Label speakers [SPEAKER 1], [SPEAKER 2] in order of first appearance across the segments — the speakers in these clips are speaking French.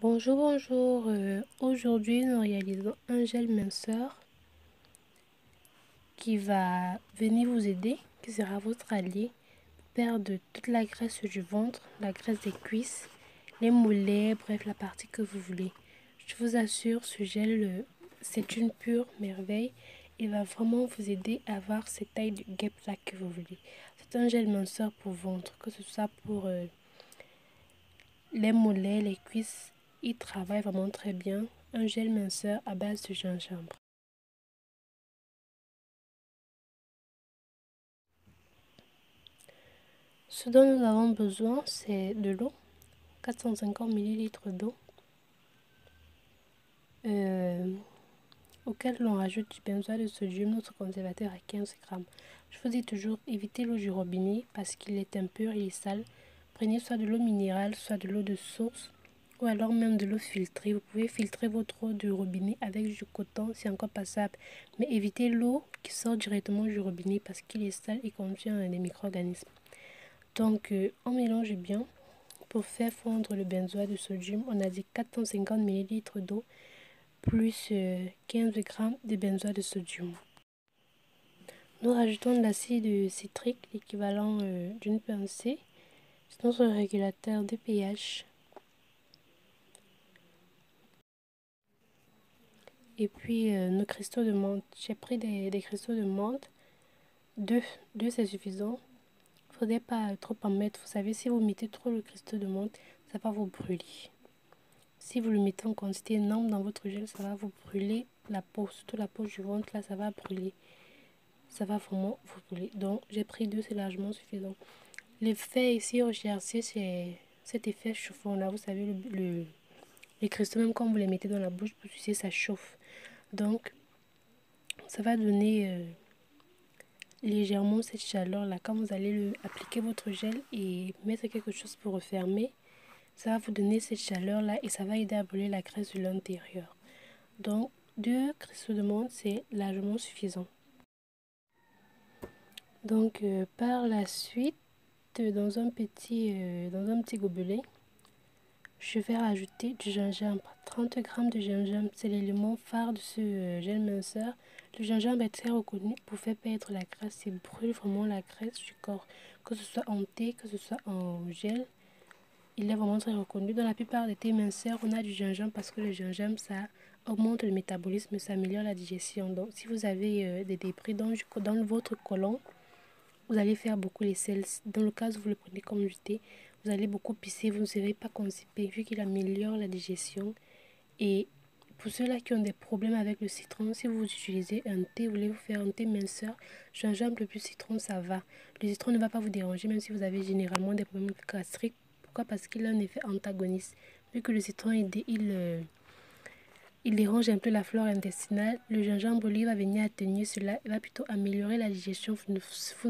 [SPEAKER 1] Bonjour, bonjour. Aujourd'hui, nous réalisons un gel minceur qui va venir vous aider, qui sera votre allié pour perdre toute la graisse du ventre, la graisse des cuisses, les mollets, bref, la partie que vous voulez. Je vous assure, ce gel, c'est une pure merveille. Il va vraiment vous aider à avoir cette taille de guêpe là que vous voulez. C'est un gel minceur pour ventre, que ce soit pour les mollets, les cuisses. Il travaille vraiment très bien. Un gel minceur à base de gingembre. Ce dont nous avons besoin, c'est de l'eau, 450 ml d'eau, euh, auquel l'on rajoute du benzoate de sodium, notre conservateur à 15 grammes. Je vous dis toujours, évitez l'eau du robinet parce qu'il est impur, il est sale. Prenez soit de l'eau minérale, soit de l'eau de source, ou alors même de l'eau filtrée. Vous pouvez filtrer votre eau du robinet avec du coton, c'est encore passable. Mais évitez l'eau qui sort directement du robinet parce qu'il est sale et contient des micro-organismes. Donc, on mélange bien. Pour faire fondre le benzoate de sodium, on a dit 450 ml d'eau plus 15 g de benzoate de sodium. Nous rajoutons de l'acide citrique, l'équivalent d'une pincée. C'est notre régulateur de pH. Et puis nos cristaux de menthe. J'ai pris des cristaux de menthe. Deux c'est suffisant. Il ne faudrait pas trop en mettre. Vous savez, si vous mettez trop le cristaux de menthe, ça va vous brûler. Si vous le mettez en quantité énorme dans votre gel, ça va vous brûler la peau. Surtout la peau du ventre, là, ça va brûler. Ça va vraiment vous brûler. Donc, j'ai pris deux, c'est largement suffisant. L'effet ici recherché, c'est cet effet chauffant là. Vous savez, les cristaux, même quand vous les mettez dans la bouche, pour sucer, ça chauffe. Donc, ça va donner légèrement cette chaleur là. Quand vous allez appliquer votre gel et mettre quelque chose pour refermer, ça va vous donner cette chaleur là et ça va aider à brûler la graisse de l'intérieur. Donc, deux cristaux de menthe, c'est largement suffisant. Donc, par la suite, dans un petit gobelet, je vais rajouter du gingembre. 30 g de gingembre, c'est l'élément phare de ce gel minceur. Le gingembre est très reconnu pour faire perdre la graisse. Il brûle vraiment la graisse du corps. Que ce soit en thé, que ce soit en gel, il est vraiment très reconnu. Dans la plupart des thés minceurs, on a du gingembre parce que le gingembre, ça augmente le métabolisme, ça améliore la digestion. Donc, si vous avez des débris dans votre côlon, vous allez faire beaucoup les selles. Dans le cas où vous le prenez comme du thé, vous allez beaucoup pisser, vous ne serez pas constipé vu qu'il améliore la digestion. Et pour ceux-là qui ont des problèmes avec le citron, si vous utilisez un thé, vous voulez vous faire un thé minceur, gingembre plus citron, ça va. Le citron ne va pas vous déranger même si vous avez généralement des problèmes gastriques. Pourquoi? Parce qu'il a un effet antagoniste. Vu que le citron, il dérange un peu la flore intestinale. Le gingembre, lui, va venir atténuer cela. Il va plutôt améliorer la digestion. Vous ne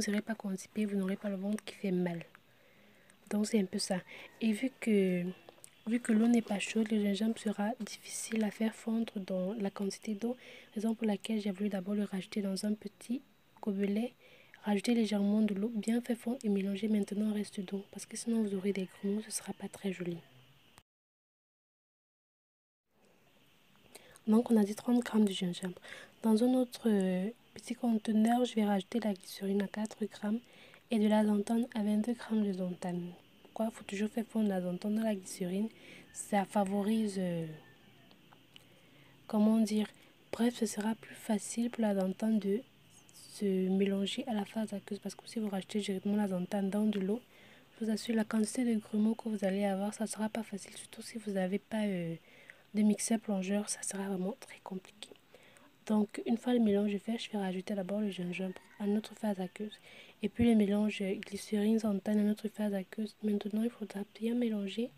[SPEAKER 1] serez pas constipé, vous n'aurez pas le ventre qui fait mal. Donc, c'est un peu ça. Et vu que l'eau n'est pas chaude, le gingembre sera difficile à faire fondre dans la quantité d'eau. Raison pour laquelle j'ai voulu d'abord le rajouter dans un petit gobelet. Rajouter légèrement de l'eau, bien fait fondre et mélanger maintenant le reste d'eau. Parce que sinon, vous aurez des grumeaux, ce ne sera pas très joli. Donc, on a dit 30 g de gingembre. Dans un autre petit conteneur, je vais rajouter la glycérine à 4 g et de la xanthane à 22 g de xanthane. Pourquoi? Il faut toujours faire fondre la xanthane dans la glycérine. Ça favorise, comment dire, bref, ce sera plus facile pour la xanthane de se mélanger à la phase aqueuse. Parce que si vous rajoutez directement la xanthane dans de l'eau, je vous assure, la quantité de grumeaux que vous allez avoir, ça ne sera pas facile. Surtout si vous n'avez pas de mixeur plongeur, ça sera vraiment très compliqué. Donc, une fois le mélange fait, je vais rajouter d'abord le gingembre à notre phase aqueuse. Et puis le mélange glycérine, xanthane à notre phase aqueuse. Maintenant, il faudra bien mélanger,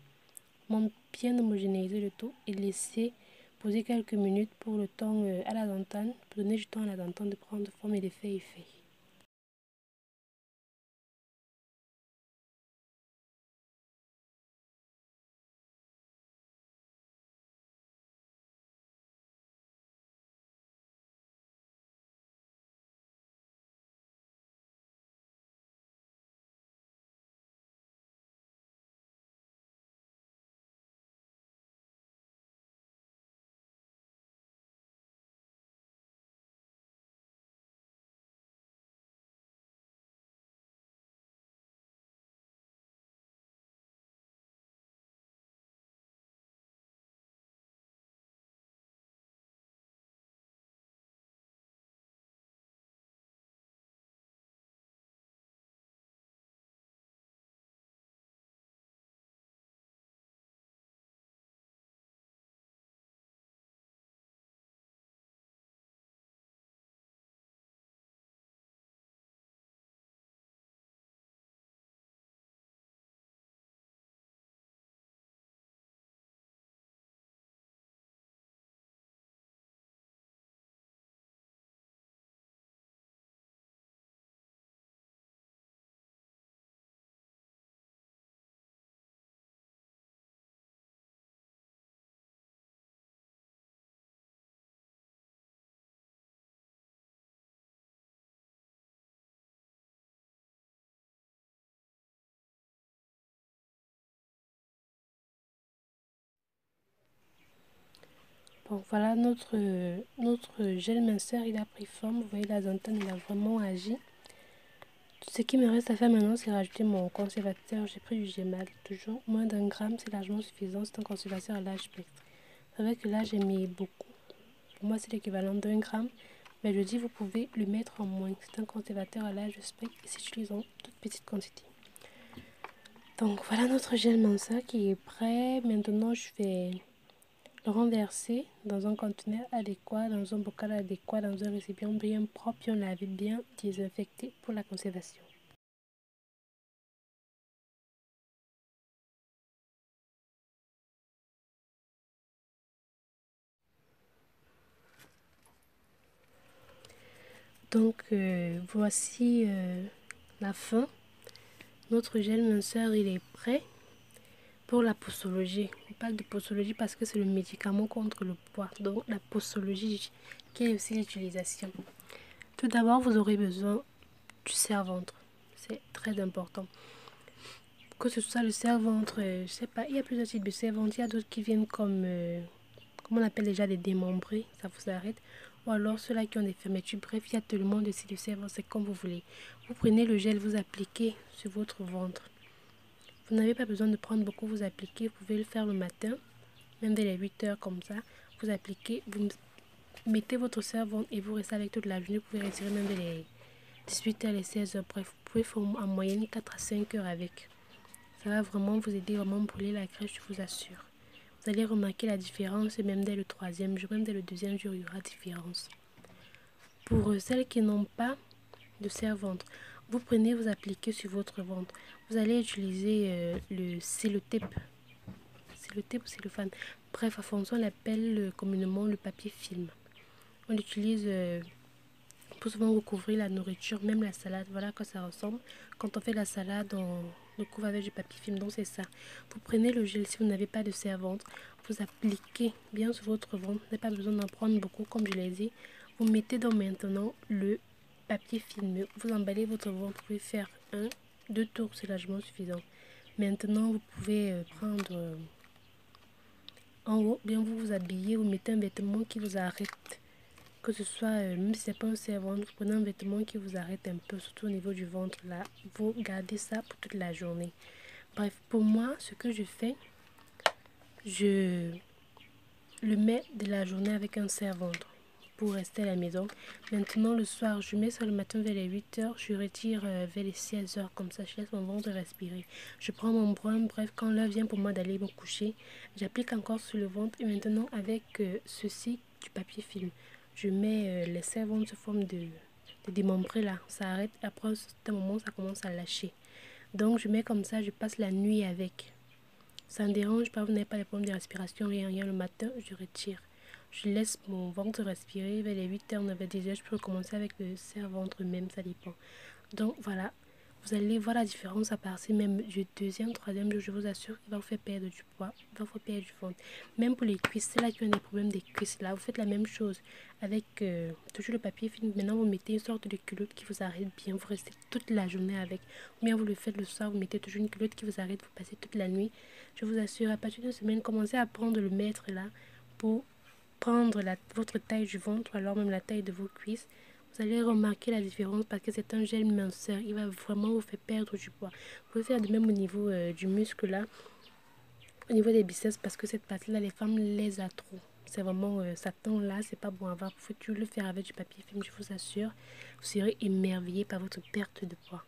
[SPEAKER 1] bien homogénéiser le tout et laisser poser quelques minutes pour le temps à la xanthane, pour donner du temps à la xanthane de prendre forme et d'effet effet. Bon, voilà notre gel minceur, il a pris forme. Vous voyez, la zantane, il a vraiment agi. Ce qui me reste à faire maintenant, c'est rajouter mon conservateur. J'ai pris du Gemal, toujours moins d'1 gramme, c'est largement suffisant. C'est un conservateur à large spectre. C'est vrai que là, j'ai mis beaucoup. Pour moi, c'est l'équivalent d'1 gramme. Mais je dis, vous pouvez le mettre en moins. C'est un conservateur à large spectre et s'utilise en toute petite quantité. Donc, voilà notre gel minceur qui est prêt. Maintenant, je vais le renverser dans un conteneur adéquat, dans un bocal adéquat, dans un récipient bien propre, bien lavé, bien désinfecté pour la conservation. Donc voici la fin. Notre gel minceur, il est prêt pour la posologie. On parle de posologie parce que c'est le médicament contre le poids. Donc la posologie, qui est aussi l'utilisation. Tout d'abord, vous aurez besoin du serre-ventre. C'est très important. Que ce soit le serre-ventre, je sais pas, il y a plusieurs types de serre-ventre. Il y a d'autres qui viennent comme on appelle déjà des démembrés, ça vous arrête. Ou alors ceux-là qui ont des fermetures. Bref, il y a tellement de styles de serre-ventre, c'est comme vous voulez. Vous prenez le gel, vous appliquez sur votre ventre. Vous n'avez pas besoin de prendre beaucoup, vous appliquez. Vous pouvez le faire le matin, même dès les 8 heures comme ça. Vous appliquez, vous mettez votre serre-ventre et vous restez avec toute la journée. Vous pouvez retirer même dès les 18 heures, les 16 heures. Bref, vous pouvez faire en moyenne 4 à 5 heures avec. Ça va vraiment vous aider, vraiment brûler la graisse, je vous assure. Vous allez remarquer la différence, et même dès le 3e jour, même dès le 2e jour, il y aura différence. Pour celles qui n'ont pas de serre-ventre, vous prenez, vous appliquez sur votre ventre. Vous allez utiliser le cellotape. Cellotape ou cellophane. Bref, à François, on l'appelle communément le papier film. On l'utilise pour souvent recouvrir la nourriture, même la salade. Voilà à quoi ça ressemble. Quand on fait la salade, on le couvre avec du papier film. Donc c'est ça. Vous prenez le gel si vous n'avez pas de serre-ventre. Vous appliquez bien sur votre ventre. Vous n'avez pas besoin d'en prendre beaucoup comme je l'ai dit. Vous mettez donc maintenant le papier film. Vous emballez votre ventre. Vous pouvez faire 1, 2 tours. C'est largement suffisant. Maintenant, vous pouvez prendre en haut. Bien vous vous habillez. Vous mettez un vêtement qui vous arrête. Que ce soit, même si c'est pas un serre-ventre, vous prenez un vêtement qui vous arrête un peu, surtout au niveau du ventre là. Vous gardez ça pour toute la journée. Bref, pour moi, ce que je fais, je le mets de la journée avec un serre-ventre pour rester à la maison. Maintenant, le soir, je mets ça le matin vers les 8 heures, je retire vers les 16 heures, comme ça, je laisse mon ventre respirer. Je prends mon brun, bref, quand l'heure vient pour moi d'aller me coucher, j'applique encore sur le ventre et maintenant, avec ceci, du papier film. Je mets les serre-ventre sous forme de démembré là, ça arrête. Après un moment, ça commence à lâcher. Donc, je mets comme ça, je passe la nuit avec. Ça ne dérange pas, vous n'avez pas les problèmes de respiration, rien, rien. Le matin, je retire. Je laisse mon ventre respirer vers les 8 heures, 9h, 10h. Je peux recommencer avec le serre-ventre même, ça dépend. Donc, voilà. Vous allez voir la différence à partir même du 2e, 3e jour. Je vous assure qu'il va vous faire perdre du poids, il va vous faire perdre du ventre. Même pour les cuisses, c'est là qui ont des problèmes des cuisses. Là, vous faites la même chose avec toujours le papier film. Maintenant, vous mettez une sorte de culotte qui vous arrête bien. Vous restez toute la journée avec. Ou bien vous le faites le soir, vous mettez toujours une culotte qui vous arrête. Vous passez toute la nuit. Je vous assure, à partir d'une semaine, commencez à prendre le mètre là pour prendre votre taille du ventre, alors même la taille de vos cuisses. Vous allez remarquer la différence parce que c'est un gel minceur. Il va vraiment vous faire perdre du poids. Vous pouvez faire de même au niveau du muscle là, au niveau des biceps parce que cette partie là, les femmes les a trop. C'est vraiment ça tend là, c'est pas bon à voir. Faut le faire avec du papier film, je vous assure. Vous serez émerveillé par votre perte de poids.